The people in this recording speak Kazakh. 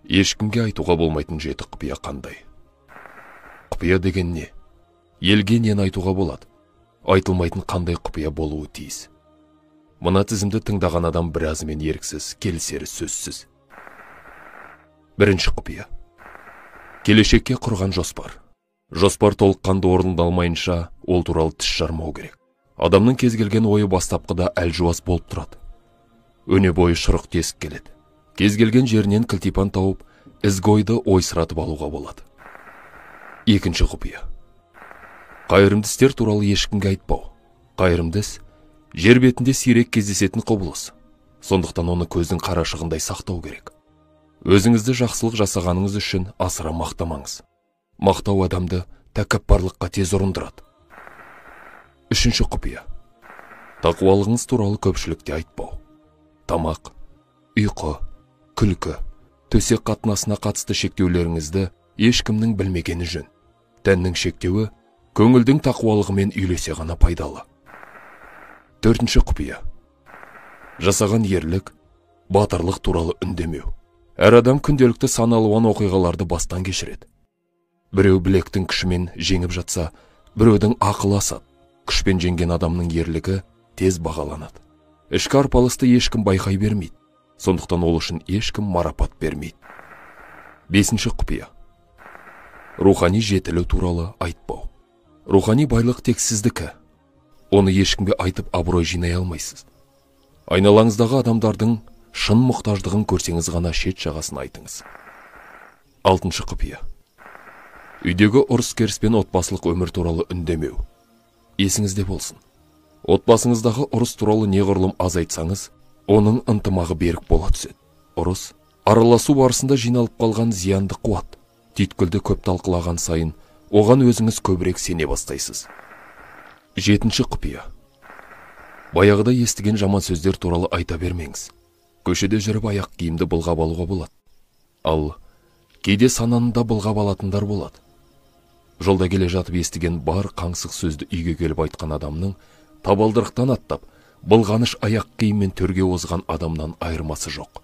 Ешкімге айтуға болмайтын жеті құпия қандай? Құпия деген не? Елге нені айтуға болады? Айтылмайтын қандай құпия болуы тиіс? Мына тізімді тыңдаған адам біразымен еріксіз, келісері сөзсіз. Бірінші құпия. Келешекке құрған жоспар. Жоспар толыққанды орындалмайынша, ол туралы тіс жармау керек. Адамның кез келген ойы бастапқыда әлжуаз болып тұрады. Өне бойы шұрық тесік келеді. Кез келген жерінен кілтипан тауып, ізгі ойды ойсыратып алуға болады. Екінші құпия. Қайырымды істер туралы ешкімге айтпау. Қайырымды іс жер бетінде сирек кездесетін құбылыс. Сондықтан оны көздің қарашығындай сақтау керек. Өзіңізді жақсылық жасағаныңыз үшін асыра мақтамаңыз. Мақтау адамды тәкаппарлыққа тез ұрындырады. Үшінші құпия. Тақуалығыңыз туралы көпшілікте айтпау. Тамақ, ұйқы, күлкі, төсек қатынасына қатысты шектеулеріңізді ешкімнің білмегені жөн. Тәннің шектеуі көңілдің тақуалығымен үйлесе ғана пайдалы. Төртінші құпия. Жасаған ерлік, батырлық туралы үндемеу. Әр адам күнделікті сан алуан оқиғаларды бастан кешіреді. Біреу білектің күшімен жеңіп жатса, біреудің ақылы асады. Күшпен жеңген адамның ерлігі тез бағаланады. Ішкі арпалысты ешкім байқай бермейді. Сондықтан ол үшін ешкім марапат бермейді. Бесінші құпия. Рухани жетілу туралы айтпау. Рухани байлық тек сіздікі. Оны ешкімге айтып абырой жинай алмайсыз. Айналаңыздағы адамдардың шын мұқтаждығын көрсеңіз ғана шет жағасын айтыңыз. Алтыншы құпия. Үйдегі ұрыс-керіс пен отбасылық өмір туралы үндемеу. Есіңізде болсын. Отбасыңыздағы ұрыс туралы неғұрлым аз айтсаңыз, оның ынтымағы берік бола түседі. Ұрыс араласу барысында жиналып қалған зиянды қуат. Түйткілді көп талқылаған сайын, оған өзіңіз көбірек сене бастайсыз. Жетінші құпия. Баяғыда естіген жаман сөздер туралы айта бермеңіз. Көшеде жүріп аяқ киімді былғап алуға болады. Ал кейде сананында былғап алатындар болады. Жолда келе жатып естіген бар қаңсық сөзді үйге келіп айтқан адамның табалдырықтан аттап, былғаныш аяқ киіммен төрге озған адамнан айырмасы жоқ.